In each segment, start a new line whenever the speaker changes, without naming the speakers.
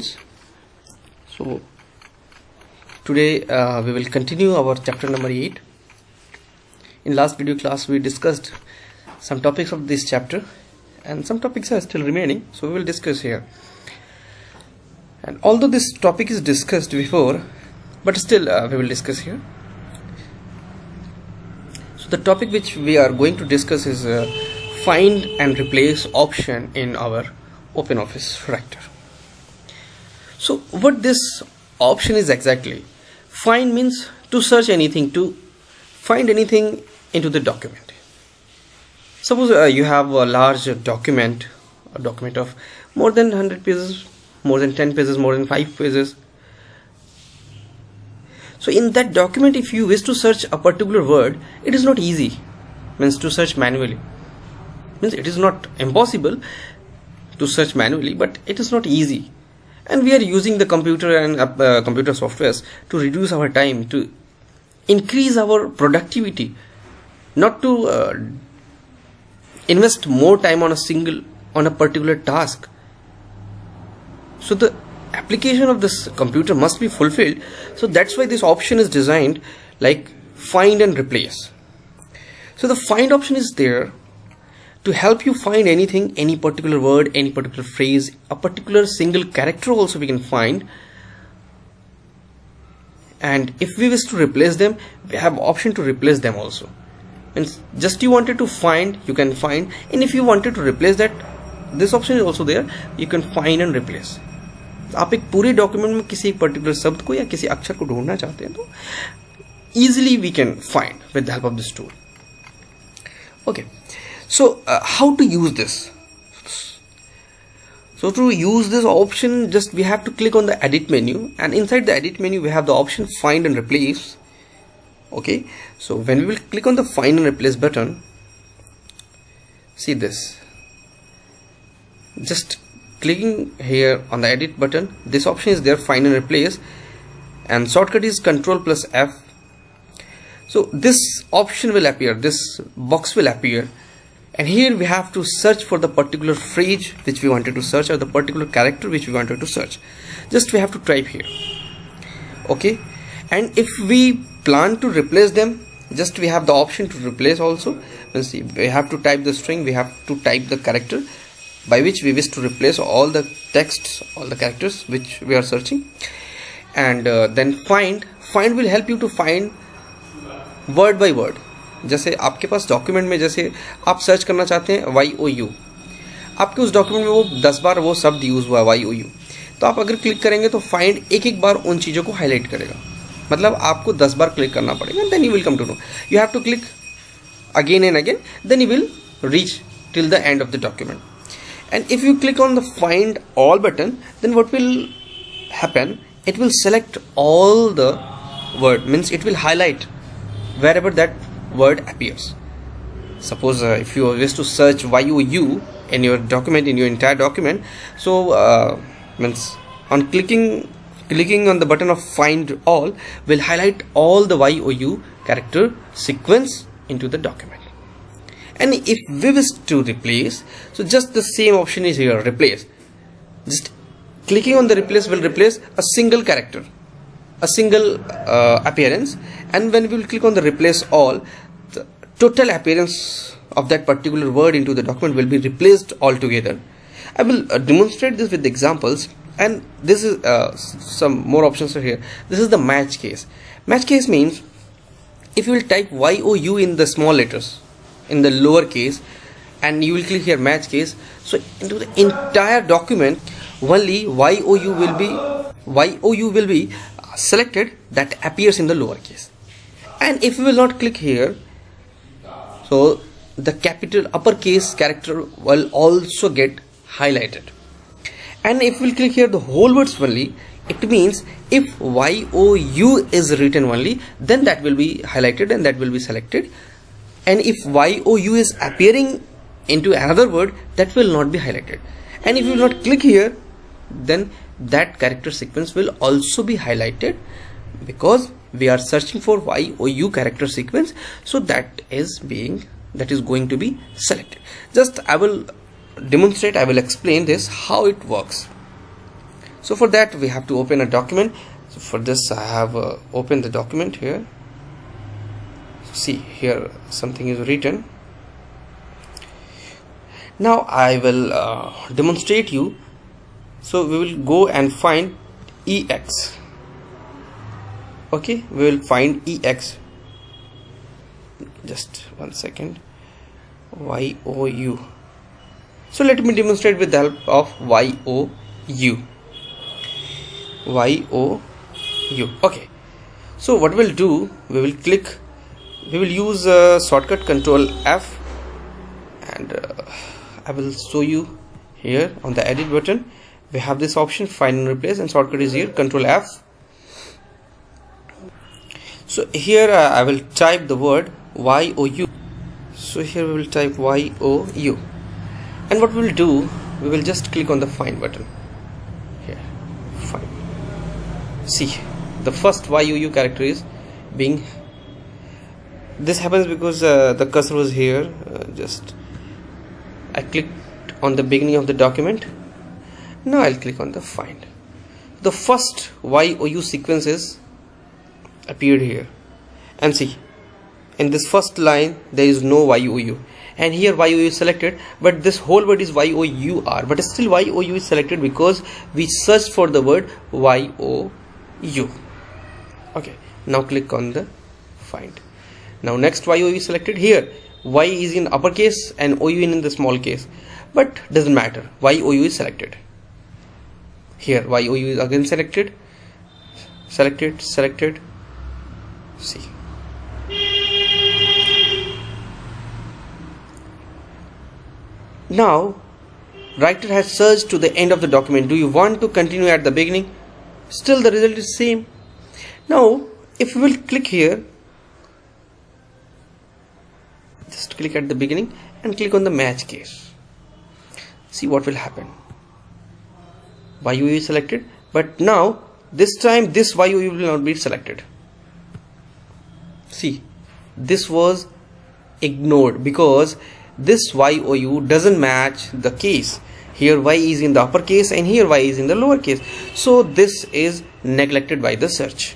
So today we will continue our chapter number 8. In last video class we discussed some topics of this chapter and some topics are still remaining, so we will discuss here. And although this topic is discussed before, but still we will discuss here. So the topic which we are going to discuss is find and replace option in our OpenOffice Writer. So what this option is exactly? Find means to search anything, to find anything into the document. Suppose you have a large document, a document of more than 100 pages, more than 10 pages, more than 5 pages. So in that document, if you wish to search a particular word, it is not easy, means to search manually. Means it is not impossible to search manually, but it is not easy. And we are using the computer and computer softwares to reduce our time, to increase our productivity, not to invest more time on a particular task. So the application of this computer must be fulfilled. So that's why this option is designed like find and replace. So the find option is there to help you find anything, any particular word, any particular phrase, a particular single character also we can find. And if we wish to replace them, we have option to replace them also. Means just you wanted to find, you can find, and if you wanted to replace that, this option is also there, you can find and replace. आप एक पूरे document में किसी एक particular शब्द को या किसी अक्षर को ढूंढना चाहते हैं तो easily we can find with the help of this tool. Okay. So how to use this? So to use this option, just we have to click on the edit menu, and inside the edit menu we have the option find and replace. Okay, so when we will click on the find and replace button, see this, just clicking here on the edit button, this option is there, find and replace, and shortcut is Ctrl plus F. So this option will appear, this box will appear, and here we have to search for the particular phrase which we wanted to search, or the particular character which we wanted to search. Just we have to type here. Okay, and if we plan to replace them, just we have the option to replace also. Let's see, we have to type the string, we have to type the character by which we wish to replace all the texts, all the characters which we are searching. And then find will help you to find word by word. जैसे आपके पास document में जैसे आप search करना चाहते हैं YOU, आपके उस डॉक्यूमेंट में वो 10 बार वो शब्द यूज हुआ YOU, तो आप अगर क्लिक करेंगे तो फाइंड एक बार उन चीज़ों को हाईलाइट करेगा. मतलब आपको 10 बार क्लिक करना पड़ेगा. Then you will come to know, you have to click again and again, then you will reach till the end of the document. And if you click on the find all button, then what will happen? It will select all the word, means it will highlight wherever that word appears. Suppose if you wish to search YOU in your document, in your entire document, so means on clicking on the button of find all will highlight all the YOU character sequence into the document. And if we wish to replace, so just the same option is here, replace. Just clicking on the replace will replace a single character, a single appearance, and when we will click on the replace all, the total appearance of that particular word into the document will be replaced altogether. I will demonstrate this with examples, and this is some more options are here. This is the match case. Match case means if you will type YOU in the small letters, in the lower case, and you will click here match case, so into the entire document only YOU will be selected that appears in the lower case. And if we will not click here, so the capital uppercase character will also get highlighted. And if we will click here the whole words only, it means if YOU is written only, then that will be highlighted and that will be selected. And if YOU is appearing into another word, that will not be highlighted. And if you will not click here, then that character sequence will also be highlighted, because we are searching for YOU character sequence, so that is going to be selected. Just I will demonstrate, I will explain this how it works. So for that we have to open a document. So for this I have opened the document here. See, here something is written. Now I will demonstrate you. So we will go and find EX. Okay, we will find EX. Just 1 second. YOU. So let me demonstrate with the help of YOU. YOU. Okay. So what we'll do, we will use shortcut Control F, and I will show you here on the edit button. We have this option, find and replace, and shortcut is here, Control F. So here I will type the word YOU. So here we will type YOU, and what we will do, we will just click on the find button here. Find. See, the first YOU character is being. This happens because the cursor was here. Just I clicked on the beginning of the document. Now I'll click on the find. The first YOU sequences appeared here, and see, in this first line there is no YOU, and here YOU is selected, but this whole word is YOUR, but still YOU is selected because we searched for the word YOU. Okay, now click on the find. Now next YOU is selected. Here Y is in uppercase and OU in the small case, but doesn't matter, YOU is selected. Here YOU is again selected. See, now writer has searched to the end of the document. Do you want to continue at the beginning? Still the result is same. Now if we will click here, just click at the beginning and click on the match case. See what will happen. YOU is selected, but now this time this YOU will not be selected. See, this was ignored because this YOU doesn't match the case. Here Y is in the uppercase and here Y is in the lower case, so this is neglected by the search.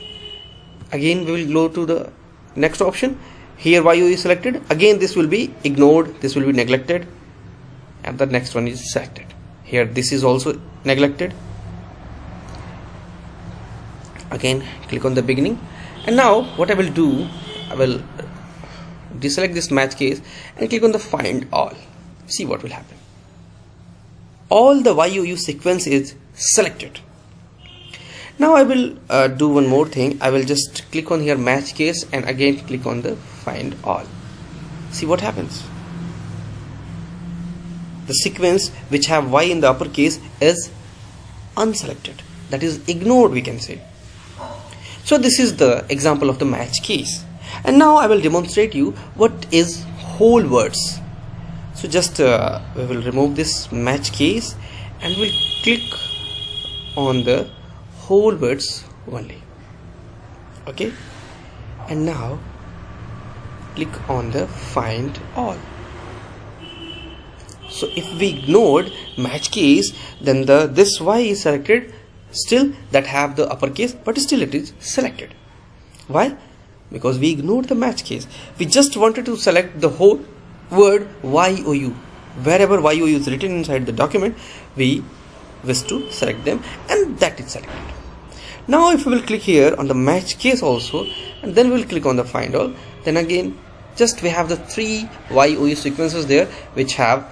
Again we will go to the next option. Here YOU is selected. Again this will be ignored, this will be neglected, and the next one is selected. Here this is also neglected. Again click on the beginning, and now what I will do, I will deselect this match case and click on the find all. See what will happen. All the YOU sequence is selected. Now I will do one more thing. I will just click on here match case and again click on the find all. See what happens. The sequence which have Y in the uppercase is unselected, that is ignored, we can say. So this is the example of the match case, and now I will demonstrate you what is whole words. So just we will remove this match case and we'll click on the whole words only. Okay, and now click on the find all. So if we ignored match case, then this Y is selected, still that have the uppercase, but still it is selected. Why? Because we ignored the match case. We just wanted to select the whole word YOU. Wherever YOU is written inside the document, we wish to select them, and that is selected. Now if we will click here on the match case also, and then we will click on the find all, then again just we have the 3 YOU sequences there which are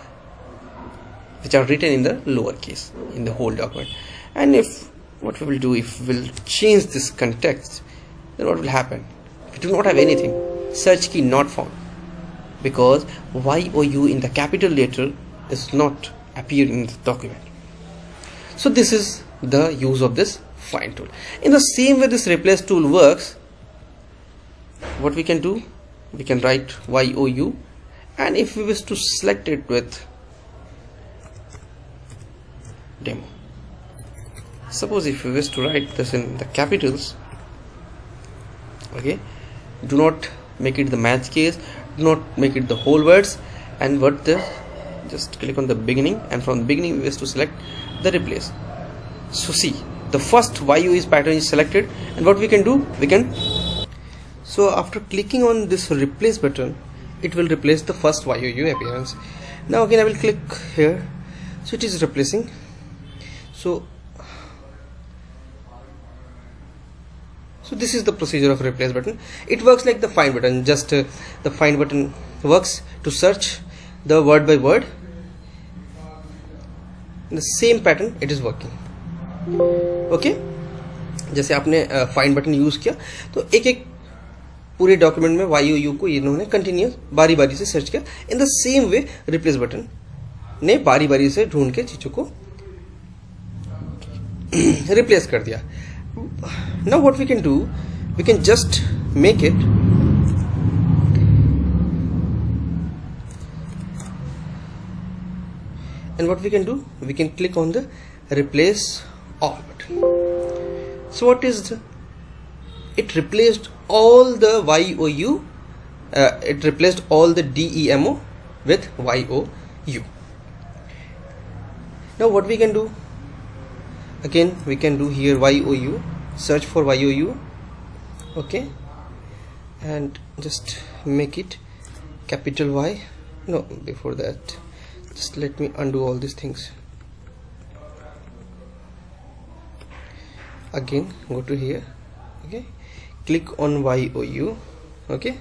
written in the lower case in the whole document. And if what we will do, if we will change this context, then what will happen? We do not have anything. Search key not found, because YOU in the capital letter is not appearing in the document. So this is the use of this find tool. In the same way this replace tool works, what we can do, we can write YOU, and if we wish to select it with demo, suppose if we wish to write this in the capitals, okay, do not make it the match case, do not make it the whole words, and what this, just click on the beginning, and from the beginning we wish to select the replace. So see, the first YUE pattern is selected, and what we can do, so after clicking on this replace button, it will replace the first YUE appearance. Now again I will click here, so it is replacing. So this is the procedure of replace button. It works like the find button. Just the find button works to search the word by word. In the same pattern it is working. Okay, जैसे आपने find button use किया तो एक एक पूरे document में YUE को इन्होंने कंटिन्यूस बारी बारी से सर्च किया. In the same way replace button ने बारी बारी से ढूंढ के चीजों को रिप्लेस कर दिया. Now what we can do, we can just make it and what we can do, we can click on the replace all button. So what is it replaced all the YOU, it replaced all the DEMO with YOU. Now what we can do, again we can do here YOU, search for YOU, okay, and just make it capital Y. No, before that just let me undo all these things. Again go to here, okay, click on YOU, okay,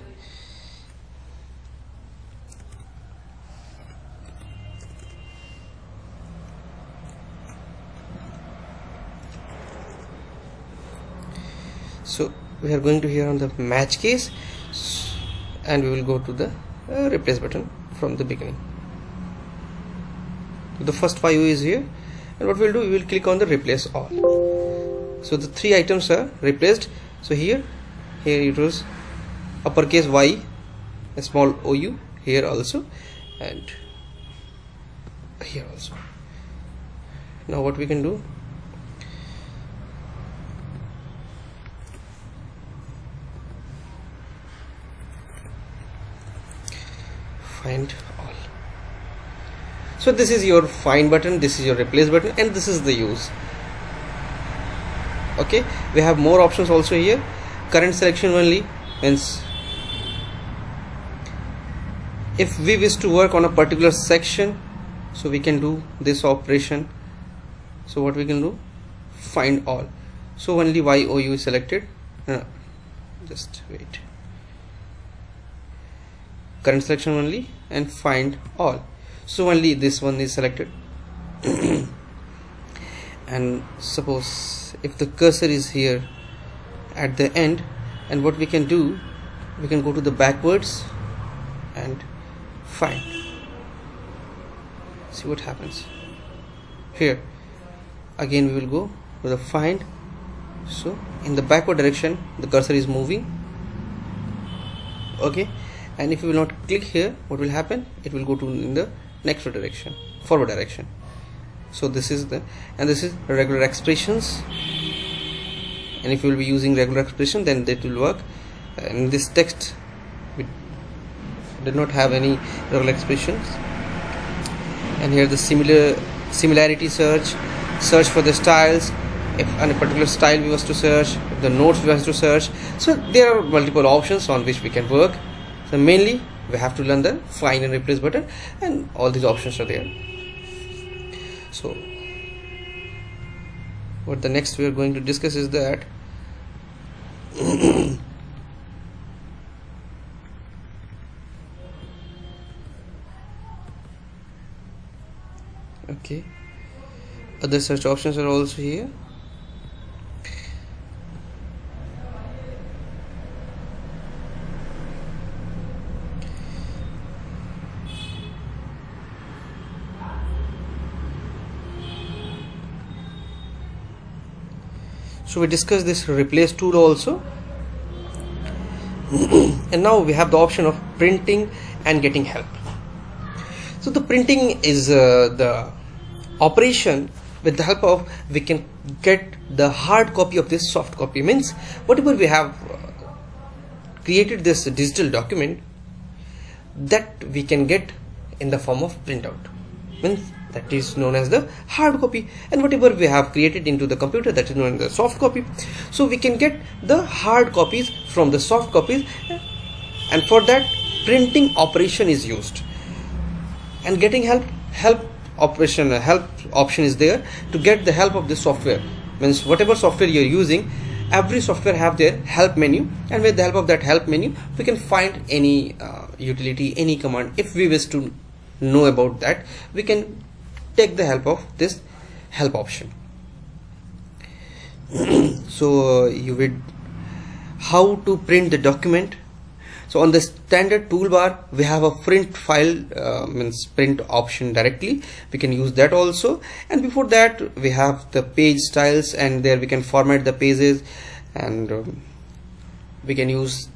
so we are going to here on the match case, and we will go to the replace button from the beginning. The first YOU is here, and what we'll do, we will click on the replace all. So the three items are replaced. So here it was uppercase Y, a small OU, here also, and here also. Now what we can do, find all. So this is your find button, this is your replace button, and this is the use. Okay, we have more options also here. Current selection only means if we wish to work on a particular section, so we can do this operation. So what we can do, find all. So only YOU is selected. Just wait. Current selection only and find all. So only this one is selected. And suppose if the cursor is here at the end, and what we can do, we can go to the backwards and find. See what happens here. Again we will go to the find. So in the backward direction the cursor is moving, okay, and if you will not click here, what will happen, it will go to in the next direction, forward direction. So this is this is regular expressions, and if you will be using regular expression, then that will work. In this text we did not have any regular expressions, and here the similarity search for the styles. If on a particular style we was to search, if the notes we was to search, so there are multiple options on which we can work. So mainly we have to learn the find and replace button, and all these options are there. So what the next we are going to discuss is that okay, other search options are also here. So we discussed this replace tool also, and now we have the option of printing and getting help. So the printing is the operation with the help of we can get the hard copy of this soft copy. Means whatever we have created this digital document, that we can get in the form of printout. Means that is known as the hard copy, and whatever we have created into the computer, that is known as the soft copy. So we can get the hard copies from the soft copies, and for that printing operation is used, and getting help option is there to get the help of the software. Means whatever software you're using, every software have their help menu, and with the help of that help menu we can find any utility, any command. If we wish to know about that, we can take the help of this help option. So you would how to print the document. So on the standard toolbar we have a print file, means print option directly. We can use that also, and before that we have the page styles, and there we can format the pages, and we can use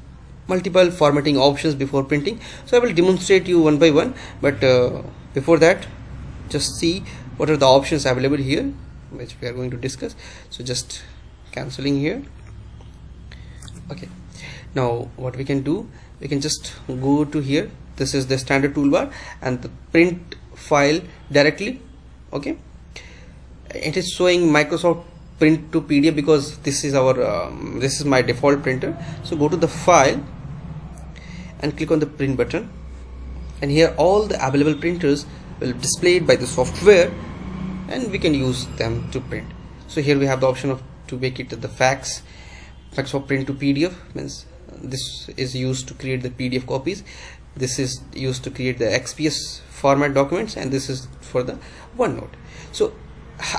multiple formatting options before printing. So I will demonstrate you one by one, but before that just see what are the options available here which we are going to discuss. So just cancelling here. Okay, now what we can do, we can just go to here. This is the standard toolbar and the print file directly. Okay, it is showing Microsoft Print to PDF because this is our this is my default printer. So go to the file and click on the print button, and here all the available printers will be displayed by the software, and we can use them to print. So here we have the option of to make it the fax. Microsoft Print to PDF means this is used to create the PDF copies, this is used to create the XPS format documents, and this is for the OneNote. So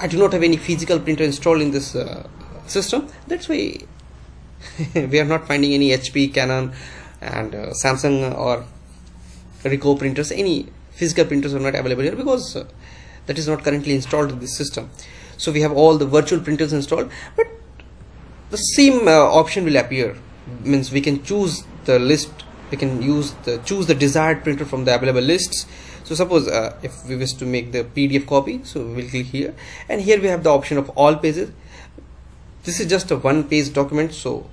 I do not have any physical printer installed in this system, that's why we are not finding any HP, Canon and Samsung or Ricoh printers. Any physical printers are not available here because that is not currently installed in this system. So we have all the virtual printers installed, but the same option will appear. Means we can choose the list, we can choose the desired printer from the available lists. So suppose if we wish to make the PDF copy, so we will click here, and here we have the option of all pages. This is just a one page document, so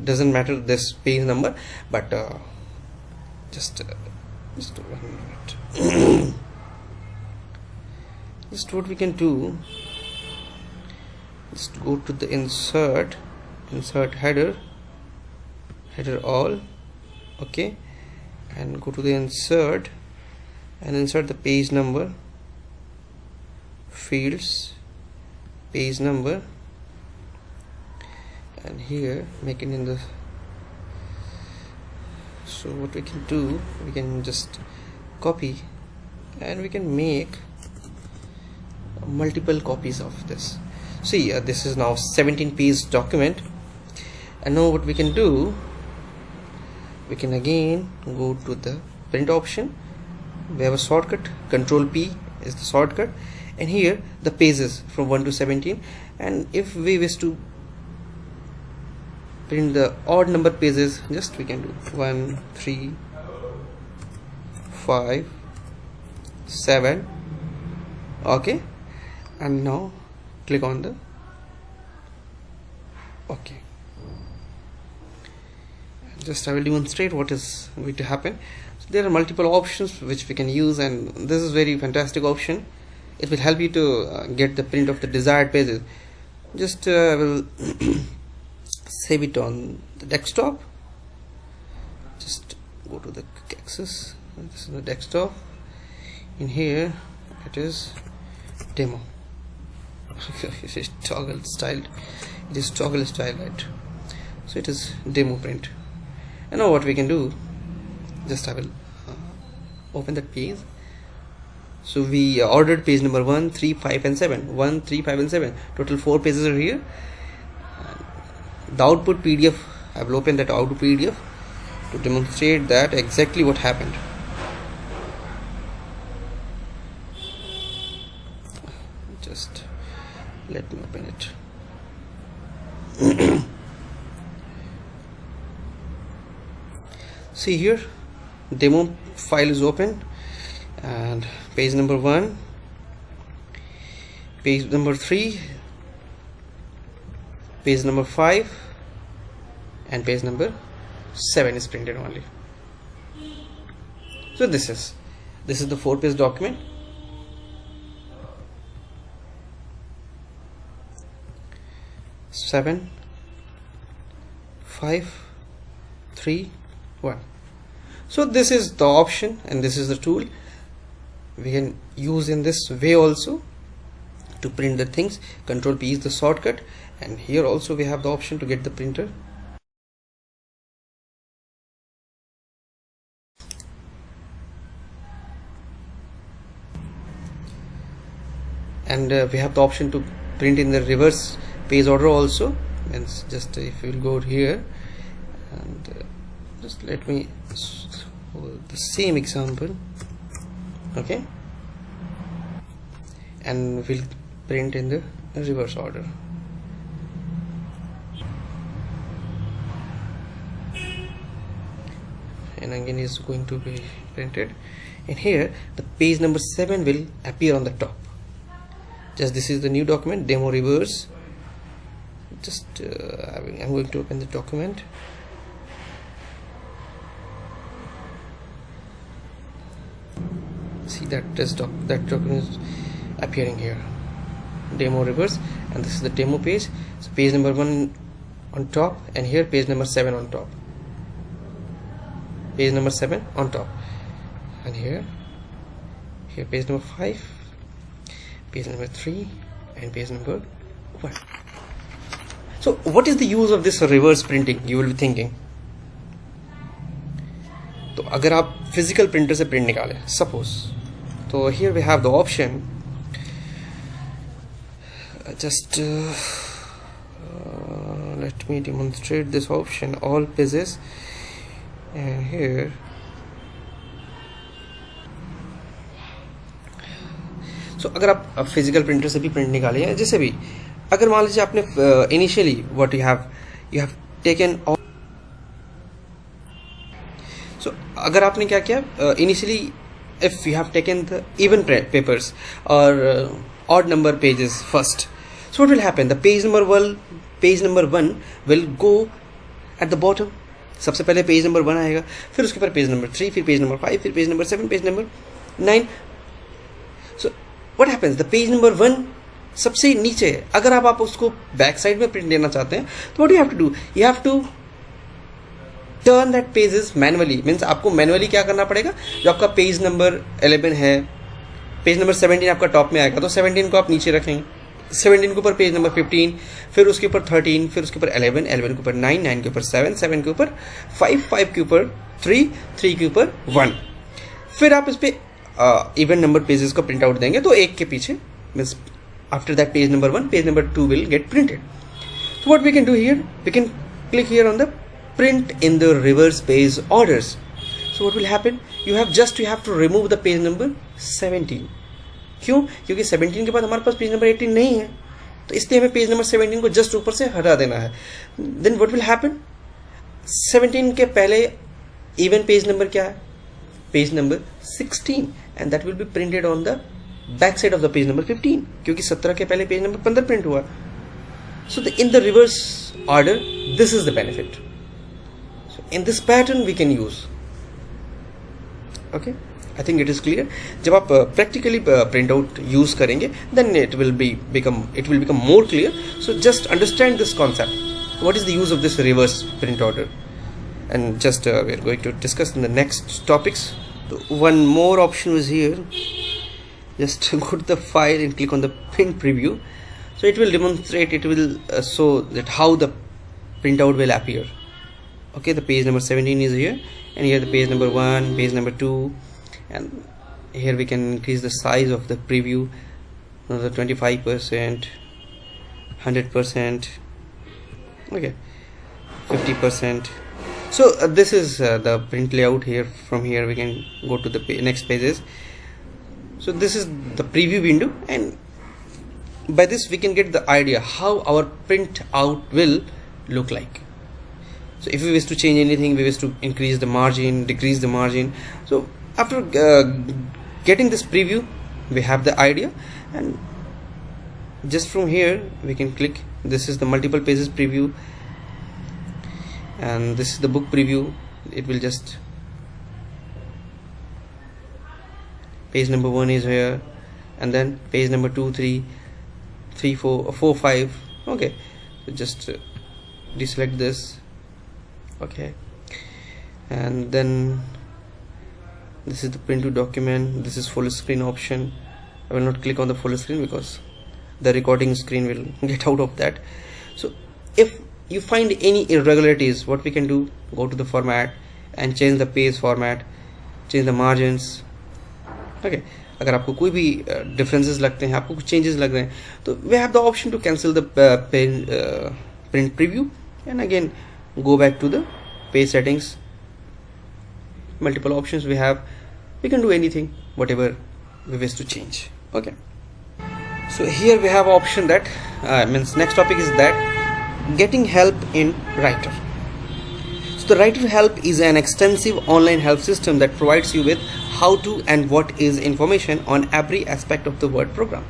doesn't matter this page number, but just 1 minute. Just what we can do, just go to the insert header all. Okay, and go to the insert and insert the page number, fields, page number, and here make it in the. So what we can do, we can just copy and we can make multiple copies of this. See, this is now 17 page document, and now what we can do, we can again go to the print option. We have a shortcut, Control P is the shortcut, and here the pages from 1 to 17, and if we wish to print the odd number pages, just we can do 1, 3, 5, 7. Okay, and now click on the OK. Just I will demonstrate what is going to happen. So there are multiple options which we can use, and this is very fantastic option. It will help you to get the print of the desired pages. Just I will save it on the desktop. Just go to the quick access. This is the desktop. In here it is demo. It is toggle styled. It is toggle style, right? So it is demo print. And now what we can do, just I will open that page. So we ordered page number 1, 3, 5 and 7. 1, 3, 5 and 7. Total 4 pages are here. The output PDF, I will open that output PDF to demonstrate that exactly what happened. Just let me open it. See here, demo file is open, and page number 1, page number 3, page number 5 and page number 7 is printed only. So this is This is the 4-page document. Seven, 5, 3, 1. So this is the option and this is the tool we can use in this way also to print the things. Control P is the shortcut, and here also we have the option to get the printer. And we have the option to print in the reverse page order also. And just if you will go here and just let me the same example, okay, and we'll print in the reverse order. And again is going to be printed, and here the page number 7 will appear on the top. Just this is the new document, demo reverse. Just I'm going to open the document. See that that document is appearing here, demo reverse, and this is the demo page. So page number 1 on top, and here page number 7 on top. Page number 7 on top, and here page number 5, page number 3, and page number 1. So what is the use of this reverse printing, you will be thinking. तो अगर आप physical printer से print निकालें suppose, तो here we have the option, just let me demonstrate this option, all pages, and here so अगर आप physical printer से भी प्रिंट निकालें या जैसे भी, अगर मान लीजिए आपने initially what you have taken, so अगर आपने क्या किया initially, if you have taken the even papers और odd number pages first, so what will happen, the page number 1 will go at the bottom. सबसे पहले पेज नंबर 1 आएगा, फिर उसके ऊपर पेज नंबर 3, फिर पेज नंबर 5, फिर page number 7, page number 9. So what happens, the page number 1 सबसे नीचे है. अगर आप उसको बैक साइड में प्रिंट लेना चाहते हैं तो what you have to do, you have to turn that pages manually. Means आपको मैनुअली क्या करना पड़ेगा, जो आपका पेज नंबर 11 है, पेज नंबर 17 आपका टॉप में आएगा, तो 17 को आप नीचे रखेंगे, 17 के ऊपर पेज नंबर 15, फिर उसके ऊपर 13, फिर उसके ऊपर 11, 11 के ऊपर 9, 9 के ऊपर 7, 7 के ऊपर 5, 5 के ऊपर 3, 3 के ऊपर 1. फिर आप इस पे इवन नंबर पेजेस का प्रिंट आउट देंगे, तो एक के पीछे, means after that page number 1, page number 2 will get printed. So what we can do here, we can click here on the print in the reverse page orders. So what will happen, you have to remove the page number 17. क्यों, क्योंकि 17 के बाद हमारे पास page number 18 नहीं है, तो इसलिए हमें पेज नंबर 17 को जस्ट ऊपर से हटा देना है. Then what will happen, 17 के पहले इवन पेज नंबर क्या है, page number 16, and that will be printed on the back side of the page number 15, क्योंकि 17 के पहले पेज नंबर 15 प्रिंट हुआ. So in the reverse order, this is the benefit. So in this pattern we can use. Okay, I think it is clear. जब आप practically print out use करेंगे, then it will become more clear. So just understand this concept, what is the use of this reverse print order, and just we are going to discuss in the next topics. One more option is here. Just go to the file and click on the print preview. So it will demonstrate, it will show that how the printout will appear. Okay, the page number 17 is here, and here the page number 1, page number 2, and here we can increase the size of the preview, another 25%, 100%, okay, 50%. So this is the print layout here. From here we can go to the next pages. So this is the preview window, and by this we can get the idea how our print out will look like. So if we wish to change anything, we wish to increase the margin, decrease the margin. So after getting this preview, we have the idea, and just from here we can click. This is the multiple pages preview, and this is the book preview. It will just page number 1 is here, and then page number 2, 3, 3, 4, 4, 5. Okay, so just deselect this. Okay, and then this is the print to document. This is full screen option. I will not click on the full screen because the recording screen will get out of that. So if you find any irregularities, what we can do, go to the format and change the page format, change the margins. Okay, अगर आपको कोई भी differences लगते हैं, आपको कुछ changes लग रहे हैं, तो we have the option to cancel the print preview and again go back to the page settings. Multiple options we have. We can do anything, whatever we wish to change. Okay, so here we have option that means next topic is that getting help in Writer. So the Writer help is an extensive online help system that provides you with how to and what is information on every aspect of the Word program.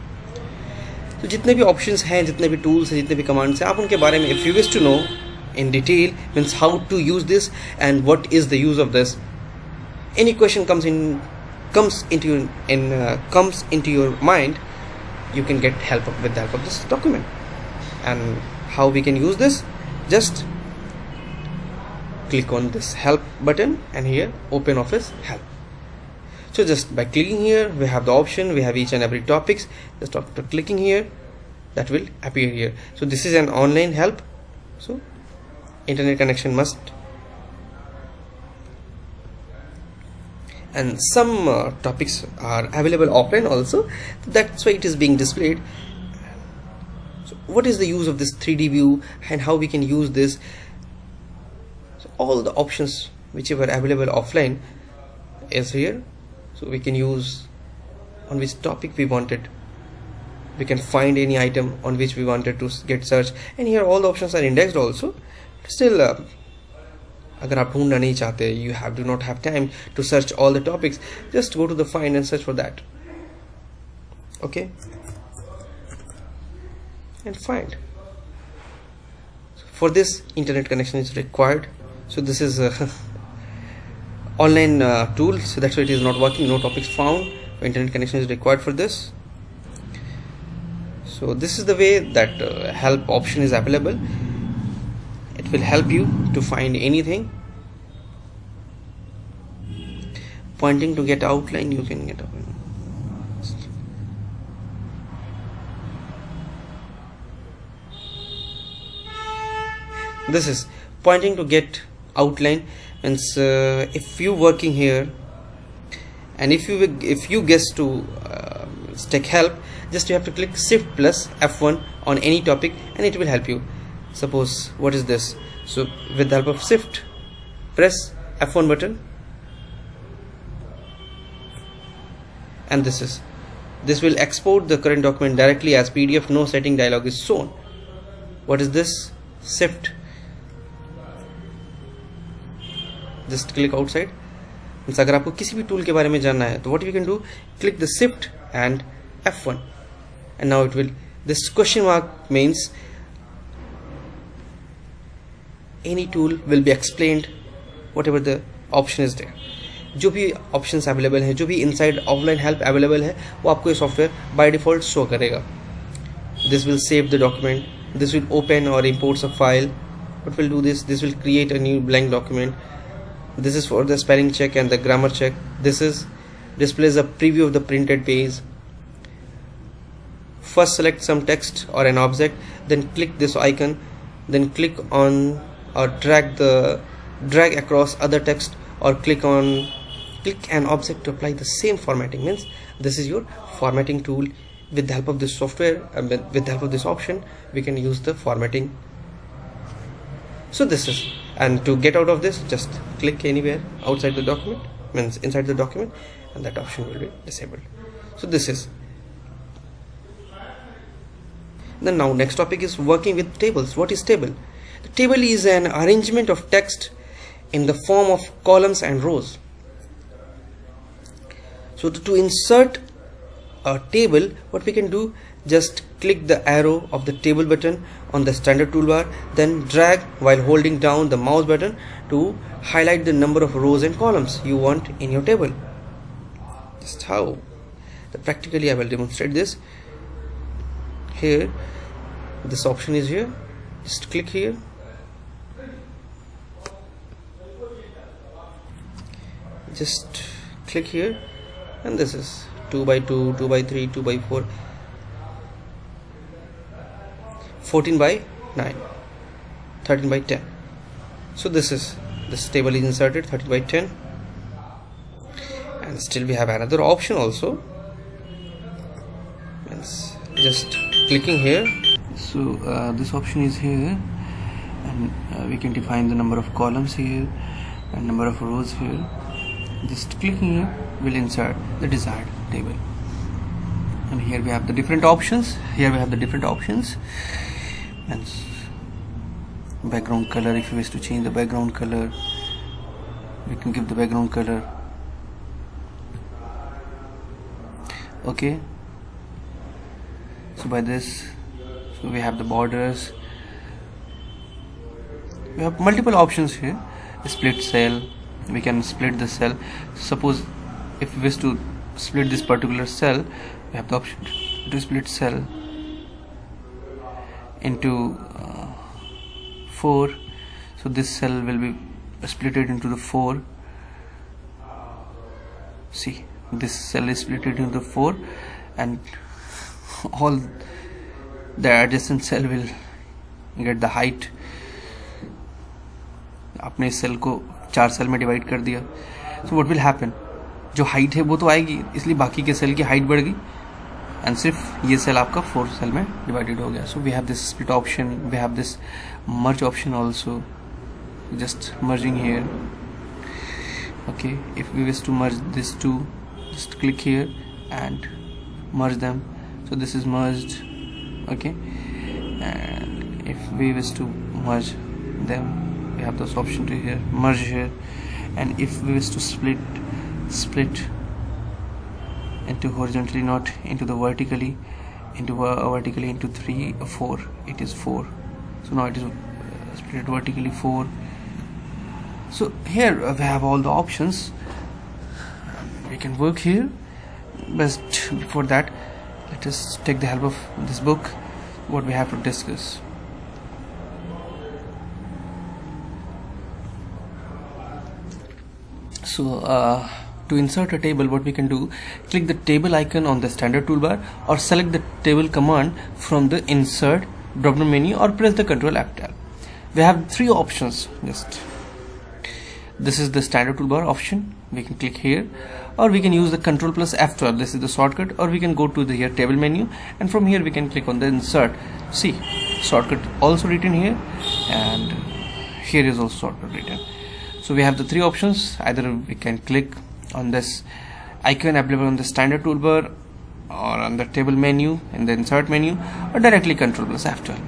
तो जितने भी options हैं, जितने भी tools हैं, जितने भी commands हैं, आप उनके बारे में if you wish to know in detail, means how to use this and what is the use of this. Any question comes into your mind, you can get help with the help of this document. And how we can use this? Just click on this help button and here OpenOffice help. So just by clicking here, we have the option, we have each and every topics. Just after clicking here, that will appear here. So this is an online help, so internet connection must, and some topics are available offline also, that's why it is being displayed. So what is the use of this 3D view and how we can use this? So all the options whichever available offline is here, so we can use on which topic we wanted. We can find any item on which we wanted to get search, and here all the options are indexed also. Still अगर आप ढूंढना नहीं चाहते, you do not have time to search all the topics, just go to the find and search for that. Okay, and find. So for this internet connection is required. So this is a online tool, so that's why it is not working. No topics found. Internet connection is required for this. So this is the way that help option is available. It will help you to find anything. Pointing to get outline, you can get outline. This is pointing to get outline, and if you working here and if you guess to take help, just you have to click Shift plus F1 on any topic and it will help you. Suppose what is this? So with the help of Shift, press F1 button, and this will export the current document directly as PDF. No setting dialog is shown. What is this? Shift. Just click outside. अगर आपको किसी भी tool के बारे में जानना है, तो what you can do, click the Shift and F1, and now it will, this question mark means any tool will be explained, whatever the option is there. जो भी options available हैं, जो भी inside offline help available है, वो आपको ये software by default show करेगा. This will save the document. This will open or imports a file. What will do this? This will create a new blank document. This is for the spelling check and the grammar check. This is displays a preview of the printed page. First select some text or an object, then click this icon, then click on or drag across other text, or click an object to apply the same formatting. Means this is your formatting tool. With the help of this software, with the help of this option, we can use the formatting. So this is, and to get out of this, just click anywhere outside the document, means inside the document, and that option will be disabled. So this is. Then now next topic is working with tables. What is table? The table is an arrangement of text in the form of columns and rows. So to insert a table, what we can do, just click the arrow of the table button on the standard toolbar, then drag while holding down the mouse button to highlight the number of rows and columns you want in your table. Just how Practically I will demonstrate this. Here this option is here, just click here, just click here, and this is 2 by 2, 2 by 3, 2 by 4, 14 by 9, 13 by 10. So this table is inserted 13 by 10, and still we have another option also. It's just clicking here. So this option is here, and we can define the number of columns here and number of rows here. Just clicking here will insert the desired table. And here we have the different options. And background color, if you wish to change the background color, we can give the background color. Okay, so by this, so we have the borders, we have multiple options here. Split cell, we can split the cell. Suppose if we wish to split this particular cell, we have the option to split cell into 4. So this cell will be split into the 4. See, this cell is split into the 4, and all the adjacent cell will get the height. आपने इस cell को 4 cell में divide कर दिया, so what will happen, जो height है वो तो आएगी, इसलिए बाकी के सेल की हाइट बढ़ गई, एंड सिर्फ ये सेल आपका 4 सेल में डिवाइडेड हो गया. So we have this split option, we have this merge option also, just merging here. Okay, if we wish to merge these two, just click here and merge them. So this is merged. Okay, and if we wish to merge them, we have this option to here, merge here. And if we wish to split into horizontally, not into the vertically, into 3 or 4, it is 4. So now it is split vertically 4. So here we have all the options. We can work here, but before that, let us take the help of this book, what we have to discuss. So to insert a table, what we can do, click the table icon on the standard toolbar, or select the table command from the insert drop-down menu, or press the Ctrl F12. We have 3 options. This is the standard toolbar option, we can click here, or we can use the Ctrl plus F12, this is the shortcut, or we can go to the here table menu, and from here we can click on the insert. See, shortcut also written here, and here is also shortcut written. So we have the 3 options. Either we can click on this icon available on the standard toolbar, or on the table menu in the insert menu, or directly Ctrl plus F12.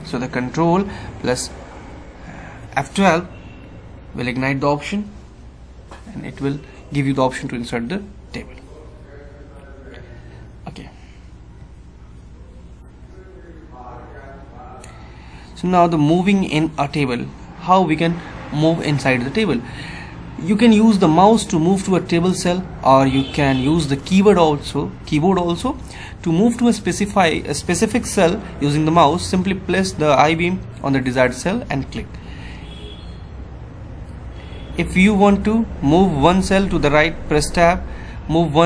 So the Ctrl plus F12 will ignite the option, and it will give you the option to insert the table. Okay, so now the moving in a table, how we can move inside the table. You can use the mouse to move to a table cell, or you can use the keyboard also to move to a specific cell using the mouse. Simply place the I-beam on the desired cell and click. If you want to move one cell to the right, press tab. Move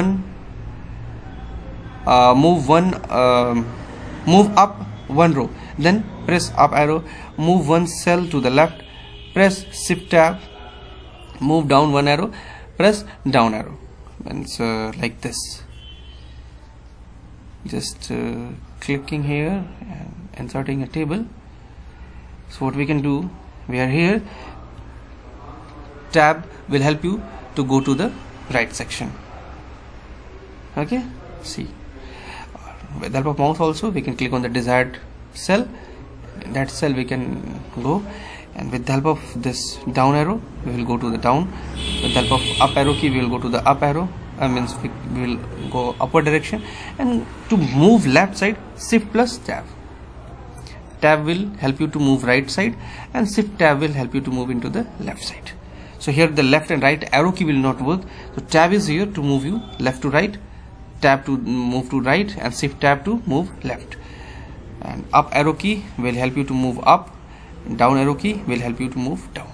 up one row, then press up arrow. Move one cell to the left, press shift tab. Move down one arrow, press down arrow. And it's like this. Just clicking here and inserting a table. So what we can do, we are here. Tab will help you to go to the right section. Okay, see, with the help of mouse also we can click on the desired cell. In that cell we can go, and with the help of this down arrow we will go to the down. With the help of up arrow key we will go to the up arrow. Means we will go upward direction. And to move left side, shift plus tab. Tab will help you to move right side, and shift tab will help you to move into the left side. So here the left and right arrow key will not work. So tab is here to move you left to right, tab to move to right, and shift tab to move left. And up arrow key will help you to move up, down arrow key will help you to move down.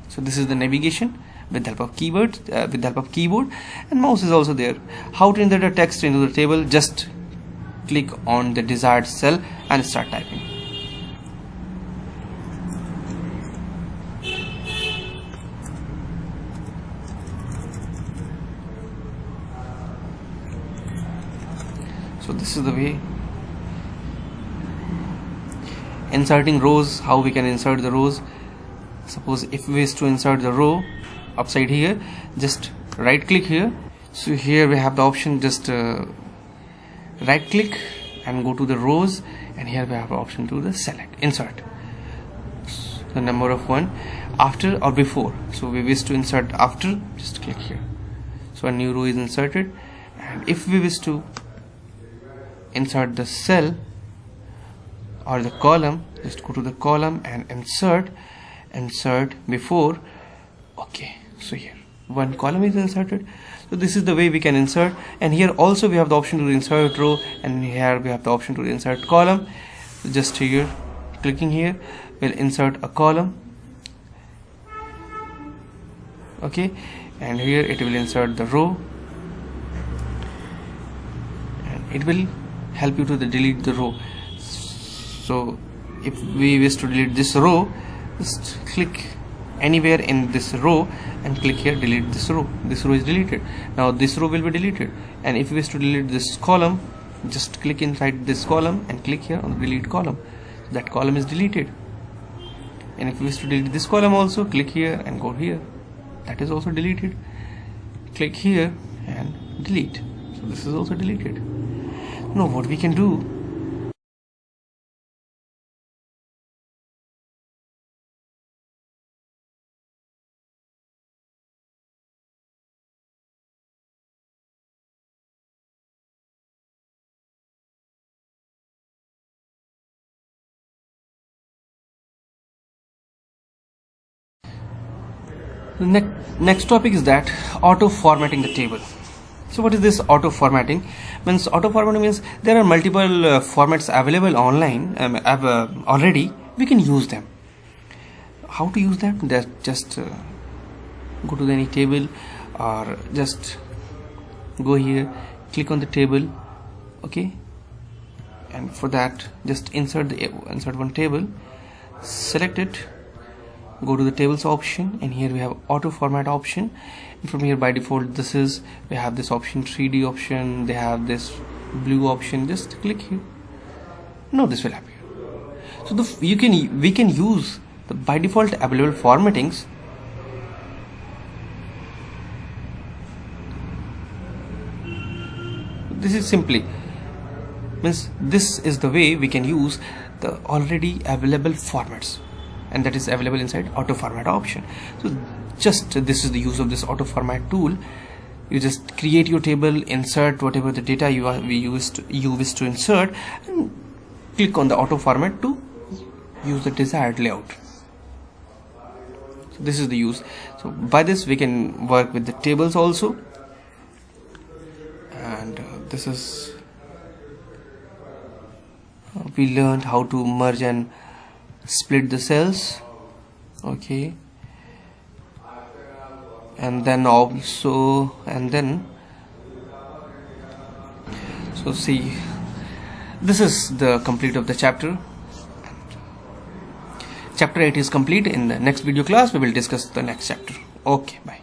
So this is the navigation with the help of keyboard, and mouse is also there. How to enter the text into the table? Just click on the desired cell and start typing. So this is the way. Inserting rows, how we can insert the rows. Suppose if we wish to insert the row upside here, just right click here. So here we have the option, just right click and go to the rows, and here we have the option to the select, insert the number of one after or before. So we wish to insert after, just click here. So a new row is inserted. And if we wish to insert the cell or the column, just go to the column and insert before. Okay, so here one column is inserted. So this is the way we can insert. And here also we have the option to insert row, and here we have the option to insert column. Just here clicking here will insert a column. Okay, and here it will insert the row, and it will help you to delete the row. So if we wish to delete this row, just click anywhere in this row and click here, delete this row. This row is deleted. Now this row will be deleted. And if you wish to delete this column, just click inside this column and click here on the delete column. That column is deleted. And if you wish to delete this column also, click here and go here. That is also deleted. Click here and delete. So this is also deleted. Now what we can do, the next topic is that auto formatting the table. So what is this auto formatting? Means auto formatting means there are multiple formats available online already. We can use them. How to use them? Just go to any table, or just go here, click on the table. Okay, and for that just insert one table, select it, go to the tables option, and here we have auto format option. And from here by default we have this option, 3D option, they have this blue option. Just click here. Now this will appear. So we can use the by default available formattings. This is simply means this is the way we can use the already available formats, and that is available inside auto format option. So just this is the use of this auto format tool. You just create your table, insert whatever the data you wish to insert, and click on the auto format to use the desired layout. So this is the use. So by this we can work with the tables also. And this is we learned how to merge and split the cells. Okay, and then also so see, this is the complete of the chapter. Chapter 8 is complete. In the next video class we will discuss the next chapter. Okay, bye.